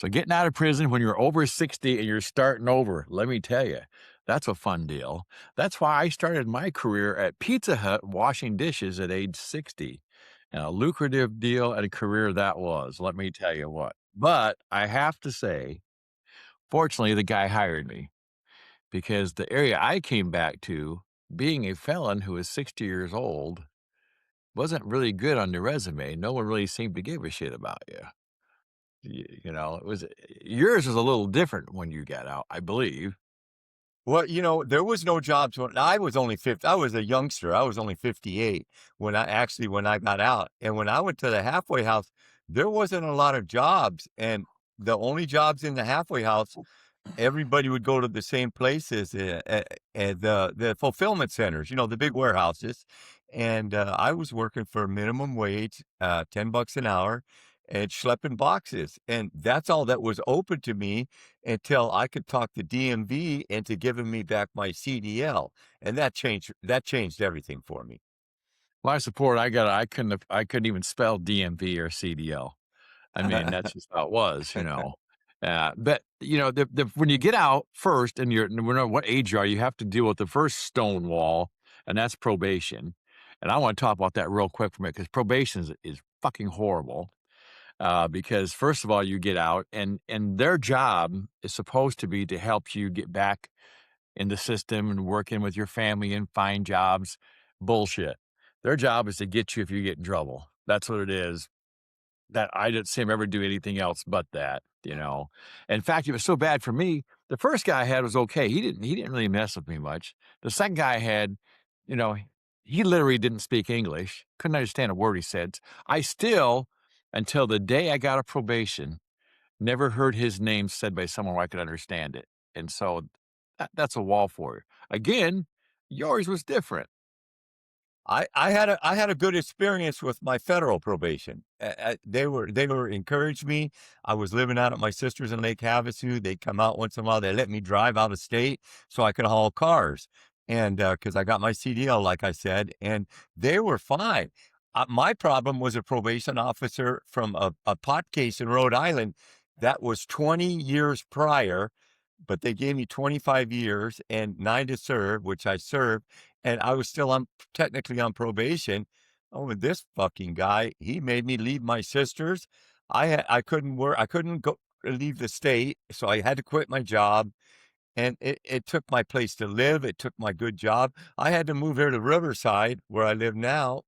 So getting out of prison when you're over 60 and you're starting over, let me tell you, that's a fun deal. That's why I started my career at Pizza Hut washing dishes at age 60. And a lucrative deal and a career that was, let me tell you what. But I have to say, fortunately, the guy hired me because the area I came back to, being a felon who was 60 years old, wasn't really good on the resume. No one really seemed to give a shit about you. It was yours was a little different when you got out, I believe. Well, there was no jobs when I was only 50. I was a youngster. I was only 58 when I got out. And when I went to the halfway house, there wasn't a lot of jobs. And the only jobs in the halfway house, everybody would go to the same places at the fulfillment centers, the big warehouses. And I was working for minimum wage, $10 an hour, and schlepping boxes. And that's all that was open to me until I could talk the DMV into giving me back my CDL. And that changed everything for me. My support, I couldn't even spell DMV or CDL. I mean, that's just how it was. But when you get out first and you're no matter what age you are, you have to deal with the first stone wall, and that's probation. And I want to talk about that real quick for a minute because probation is fucking horrible. Because first of all, you get out and their job is supposed to be to help you get back in the system and work in with your family and find jobs. Bullshit. Their job is to get you if you get in trouble. That's what it is. That I didn't see him ever do anything else but that. In fact, it was so bad for me. The first guy I had was okay. He didn't really mess with me much. The second guy I had, you know, he literally didn't speak English. Couldn't understand a word he said. I still, until the day I got a probation, never heard his name said by someone where I could understand it. And so that's a wall for you. Again, yours was different. I had a good experience with my federal probation. They were encouraged me. I was living out at my sister's in Lake Havasu. They'd come out once in a while. They let me drive out of state so I could haul cars, and because I got my CDL, like I said, and they were fine. My problem was a probation officer from a pot case in Rhode Island that was 20 years prior, but they gave me 25 years and 9 to serve, which I served, and I was still on technically on probation. Oh, and this fucking guy, he made me leave my sister's. I couldn't work. I couldn't go leave the state, so I had to quit my job, and it took my place to live. It took my good job. I had to move here to Riverside, where I live now,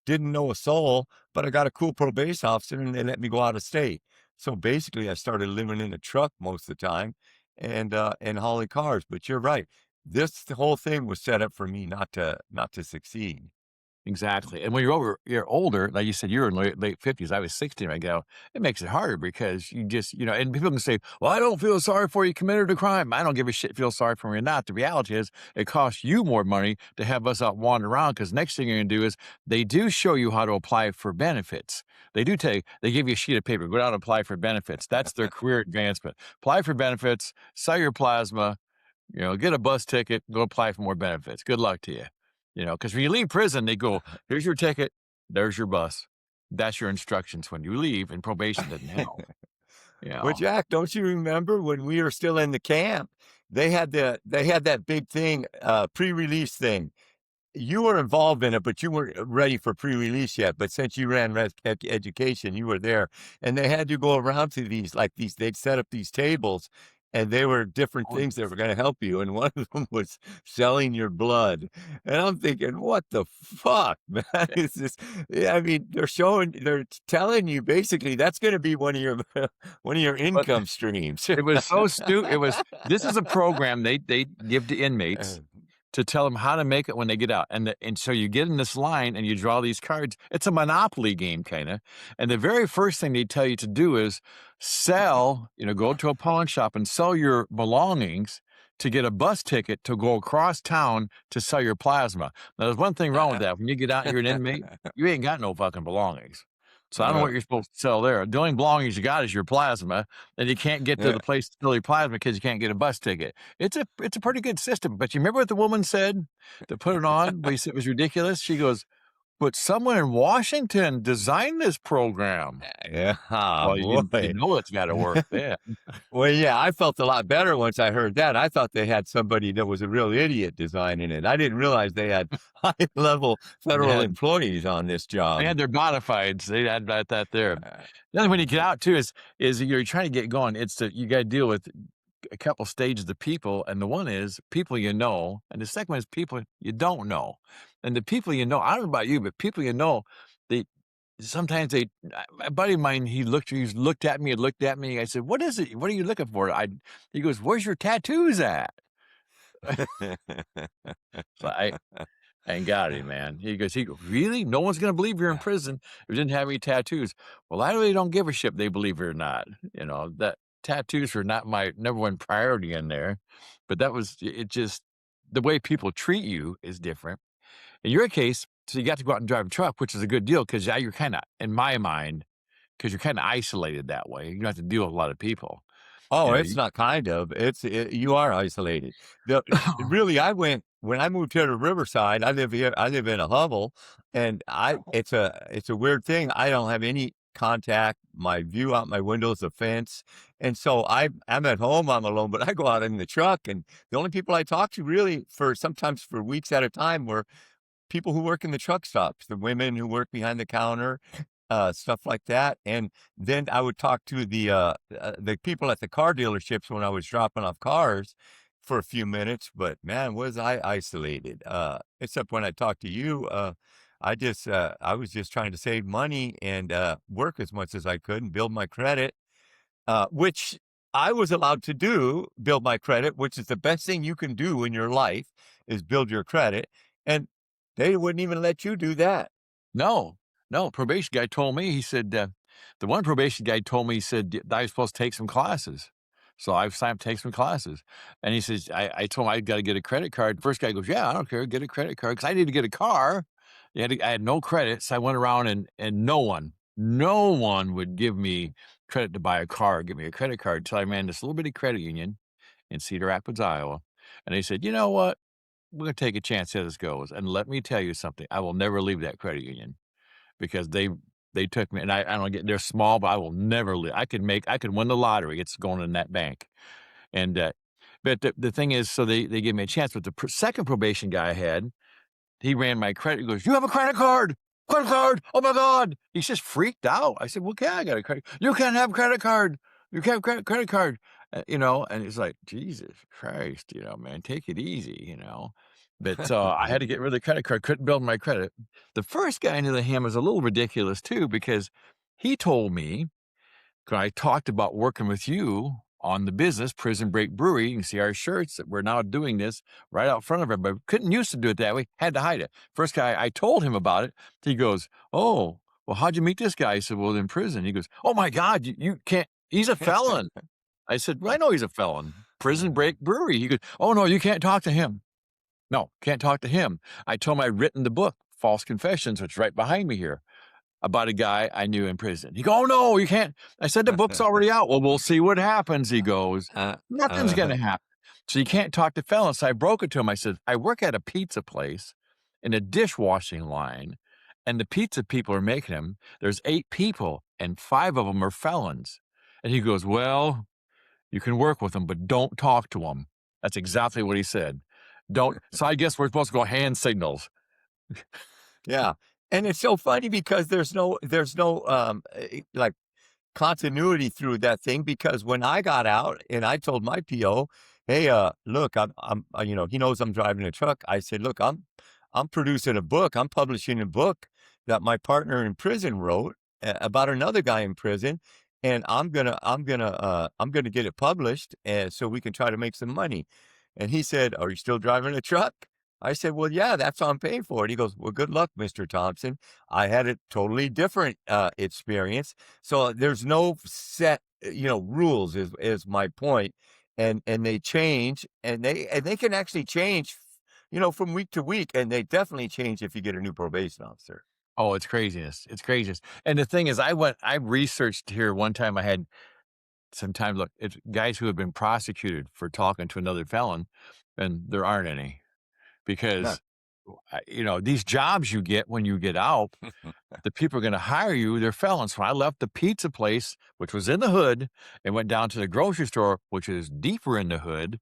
didn't know a soul, but I got a cool probation officer and they let me go out of state. So basically I started living in a truck most of the time and hauling cars. But you're right. The whole thing was set up for me not to succeed. Exactly, and when you're older, like you said, you're in late 50s, I was 60 when I go, it makes it harder because and people can say, "Well, I don't feel sorry for you committed a crime." I don't give a shit feel sorry for me or not. The reality is it costs you more money to have us out wandering around because next thing you're gonna do is they do show you how to apply for benefits. They give you a sheet of paper, go down and apply for benefits. That's their career advancement. Apply for benefits, sell your plasma, get a bus ticket, go apply for more benefits. Good luck to you. Because when you leave prison, they go, here's your ticket, there's your bus. That's your instructions when you leave, and probation doesn't help. You Well, know, Jack, don't you remember when we were still in the camp? They had that big thing, pre-release thing. You were involved in it, but you weren't ready for pre-release yet. But since you ran education, you were there, and they had you go around to these. They'd set up these tables, and they were different Oh, things that were going to help you. And one of them was selling your blood. And I'm thinking, what the fuck, man? Is this? Yeah, I mean, they're telling you basically that's going to be one of your one of your but income streams. it was so stupid. This is a program they give to inmates to tell them how to make it when they get out. And so you get in this line and you draw these cards. It's a Monopoly game, kind of. And the very first thing they tell you to do is go to a pawn shop and sell your belongings to get a bus ticket to go across town to sell your plasma. Now, there's one thing wrong with that. When you get out and you're an inmate, you ain't got no fucking belongings. So I don't know what you're supposed to sell there. The only belongings you got is your plasma, and you can't get to Yeah. the place to sell your plasma because you can't get a bus ticket. It's a pretty good system. But you remember what the woman said to put it on? We said it was ridiculous. She goes, but someone in Washington designed this program. Yeah, Well, you boy. know it's gotta work then. Well, yeah, I felt a lot better once I heard that. I thought they had somebody that was a real idiot designing it. I didn't realize they had high-level They federal had employees on this they job. had their bona fides, they had that there. Uh, Then when you get out too is you're trying to get going, it's that you gotta deal with a couple stages of people, and the one is people you know, and the second one is people you don't know. And the people you know, I don't know about you, but people you know, they sometimes they a buddy of mine, he's looked at me and looked at me. I said, "What is it? What are you looking for?" He goes, "Where's your tattoos at?" So I ain't got any, man. He goes, "Really? No one's gonna believe you're in prison if you didn't have any tattoos." Well, I really don't give a shit if they believe it or not. You know, that tattoos are not my number one priority in there. But that was it just the way people treat you is different. In your case, so you got to go out and drive a truck, which is a good deal because now you're kinda in my mind, because 'cause you're kinda isolated that way. You don't have to deal with a lot of people. Oh, You know, it's not kind of. You are isolated. The really, I went when I moved here to Riverside, I live here, I live in a hovel, and I it's a weird thing. I don't have any contact. My view out my window is a fence. And so I'm at home, I'm alone, but I go out in the truck and the only people I talk to really for sometimes for weeks at a time were people who work in the truck stops, the women who work behind the counter, stuff like that, and then I would talk to the people at the car dealerships when I was dropping off cars for a few minutes, but man, was I isolated, except when I talked to you, I was just trying to save money and, work as much as I could and build my credit, which I was allowed to do, build my credit, which is the best thing you can do in your life is build your credit, and they wouldn't even let you do that. no, no, probation guy told me, he said, the one probation guy told me, he said, I was supposed to take some classes. So I've signed up to take some classes. And he says, I told him I got to get a credit card. First guy goes, yeah, I don't care. Get a credit card. Cause I need to get a car. I had no credit. So I went around and no one would give me credit to buy a car, give me a credit card until I ran this little bitty credit union in Cedar Rapids, Iowa. And they said, you know what? We're going to take a chance how this goes. And let me tell you something. I will never leave that credit union because they took me and I don't get they're small, but I will never leave. I could win the lottery. It's going in that bank. And but the thing is, so they gave me a chance. But the second probation guy I had, he ran my credit. He goes, "You have a credit card? Credit card? Oh my God." He's just freaked out. I said, "Well, yeah, I got a credit. You can't have a credit card. You can't have credit card." And it's like, Jesus Christ, man, take it easy, But I had to get rid of the credit card, couldn't build my credit. The first guy, on the other hand, was a little ridiculous too, because he told me, 'cause I talked about working with you on the business, Prison Break Brewery. You can see our shirts that we're now doing this right out front of everybody. Couldn't used to do it that way, had to hide it. First guy, I told him about it. He goes, "Oh, well, how'd you meet this guy?" I said, "Well, in prison." He goes, "Oh my God, you can't, he's a felon." I said, "Well, I know he's a felon. Prison Break Brewery." He goes, "Oh no, you can't talk to him. No, can't talk to him." I told him I'd written the book, False Confessions, which is right behind me here, about a guy I knew in prison. He go, "Oh, no, you can't." I said, "The book's already out." "Well, we'll see what happens," he goes. Uh, "Nothing's uh, gonna happen." So you can't talk to felons. So I broke it to him. I said, "I work at a pizza place in a dishwashing line, and the pizza people are making them. There's 8 people, and 5 of them are felons." And he goes, "Well, you can work with them, but don't talk to them." That's exactly what he said. Don't so I guess we're supposed to go hand signals. yeah, and it's so funny because there's no, like, continuity through that thing because when I got out and I told my PO, "Hey, look, he knows I'm driving a truck." I said, "Look, I'm producing a book. I'm publishing a book that my partner in prison wrote about another guy in prison, and I'm gonna get it published, and so we can try to make some money." And he said, "Are you still driving a truck?" I said, "Well, yeah, that's why I'm paying for it." He goes, "Well, good luck, Mr. Thompson." I had a totally different experience. So there's no set, rules is my point, and they change, and they can actually change, from week to week, and they definitely change if you get a new probation officer. Oh, it's craziness. It's craziness. And the thing is, I researched here one time. I had some time. Look, it's guys who have been prosecuted for talking to another felon, and there aren't any No. because these jobs you get when you get out, the people are gonna hire you, they're felons. So I left the pizza place, which was in the hood, and went down to the grocery store, which is deeper in the hood.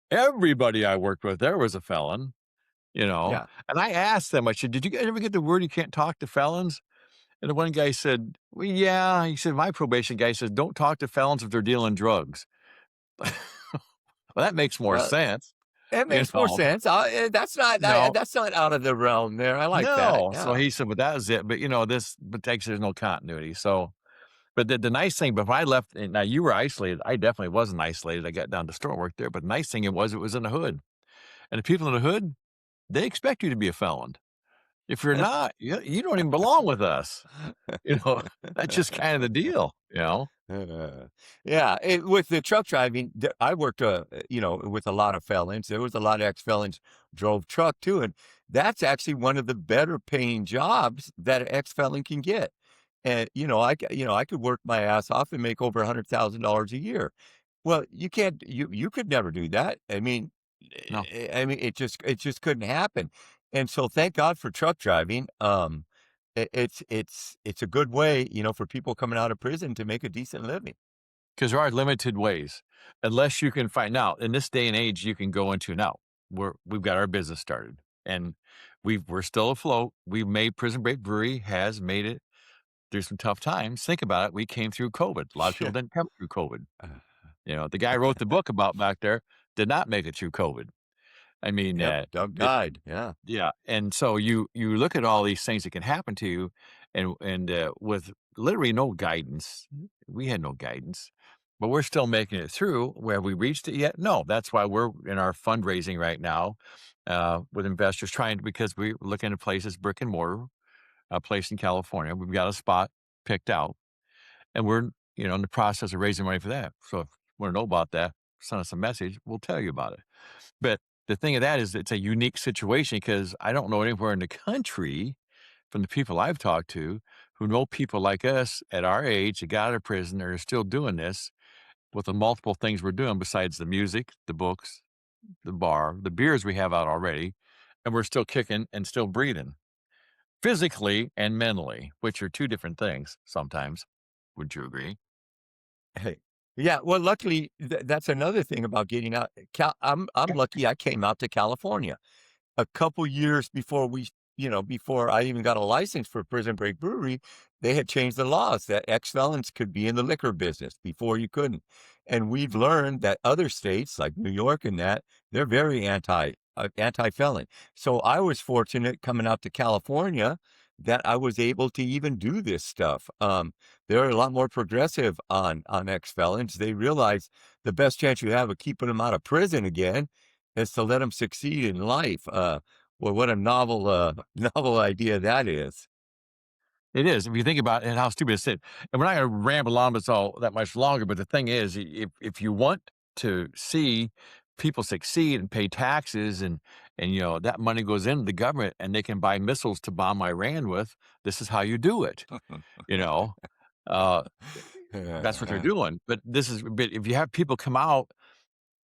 Everybody I worked with there was a felon, Yeah. and I asked them, I said, "Did you guys ever get the word you can't talk to felons?" And the one guy said, "Well, yeah." He said, "My probation guy says, 'Don't talk to felons if they're dealing drugs.'" Well, that makes more Well, sense, it you makes more know? sense. No. That's not out of the realm there. I like that. No. So Yeah. he said, "But that was it." But, but takes there's no continuity. So, but the nice thing, before I left, and now you were isolated. I definitely wasn't isolated. I got down to store work there. But the nice thing it was in the hood. And the people in the hood, they expect you to be a felon. If you're not, you don't even belong with us. You know, that's just kind of the deal. Uh, yeah, with the truck driving, I worked, with a lot of felons. There was a lot of ex-felons drove truck too, and that's actually one of the better paying jobs that an ex-felon can get. And I could work my ass off and make over $100,000 a year. Well, you can't, you could never do that. I mean, No. it just couldn't happen. And so, thank God for truck driving. It's a good way, for people coming out of prison to make a decent living. 'Cause there are limited ways, unless you can find out in this day and age, you can go into now, we've got our business started, and we're still afloat. We've made Prison Break Brewery has made it through some tough times. Think about it, we came through COVID. A lot of people Yeah. didn't come through COVID. Uh, The guy who wrote the book about back there did not make it through COVID. I mean, Yep, Doug it died. Yeah. yeah, and so you look at all these things that can happen to you, with literally no guidance. We had no guidance, but we're still making it through. Where we reached it yet? No. That's why we're in our fundraising right now, with investors trying to, because we're looking at places, brick and mortar, a place in California. We've got a spot picked out, and we're in the process of raising money for that. So if you want to know about that, send us a message. We'll tell you about it. But the thing of that is it's a unique situation because I don't know anywhere in the country from the people I've talked to who know people like us at our age that got out of prison or are still doing this with the multiple things we're doing besides the music, the books, the bar, the beers we have out already, and we're still kicking and still breathing physically and mentally, which are two different things sometimes. Would you agree? Hey. Yeah, well, luckily, that's another thing about getting out. I'm lucky I came out to California. A couple years before before I even got a license for Prison Break Brewery, they had changed the laws that ex-felons could be in the liquor business. Before you couldn't. And we've learned that other states like New York and that, they're very anti-felon. So I was fortunate coming out to California that I was able to even do this stuff. They're a lot more progressive on ex-felons. They realize the best chance you have of keeping them out of prison again is to let them succeed in life. Well, what a novel, novel idea that is. It is, if you think about it and how stupid it is, and we're not gonna ramble on this all that much longer, but the thing is, if you want to see people succeed and pay taxes and that money goes into the government and they can buy missiles to bomb Iran with, this is how you do it, you know? Uh, that's what they're doing, but if you have people come out,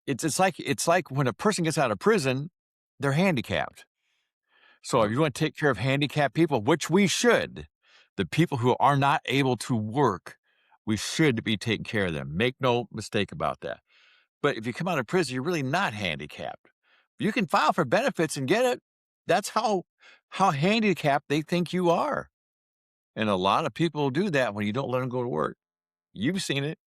it's like when a person gets out of prison, they're handicapped. So if Oh, you want to take care of handicapped people, which we should, the people who are not able to work, we should be taking care of them. Make no mistake about that. But if you come out of prison, you're really not handicapped. You can file for benefits and get it. That's how handicapped they think you are. And a lot of people do that when you don't let them go to work. You've seen it.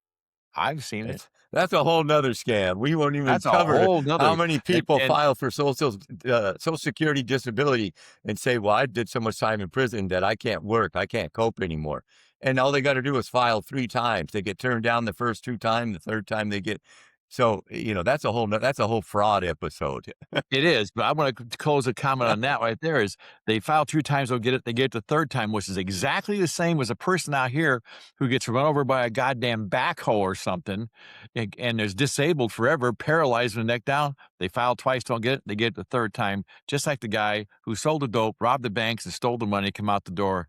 I've seen it. that's a whole nother scam. We won't even That's a cover whole how nother many and people and file for Social Security disability and say, "Well, I did so much time in prison that I can't work. I can't cope anymore." And all they got to do is file 3 times. They get turned down the first 2 times. The third time they get so that's a whole fraud episode. it is, but I wanna close a comment on that right there is they file 2 times, they get it the 3rd time, which is exactly the same as a person out here who gets run over by a goddamn backhoe or something, and is disabled forever, paralyzed from the neck down. They file twice, don't get it, they get it the 3rd time, just like the guy who sold the dope, robbed the banks, and stole the money, come out the door,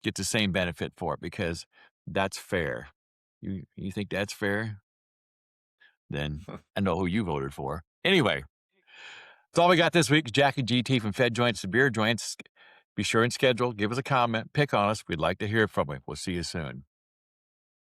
get the same benefit for it because that's fair. You think that's fair? Then I know who you voted for. Anyway, That's all we got this week. Jackie GT from Fed Joints to Beer Joints. Be sure and schedule. Give us a comment. Pick on us. We'd like to hear from you. We'll see you soon.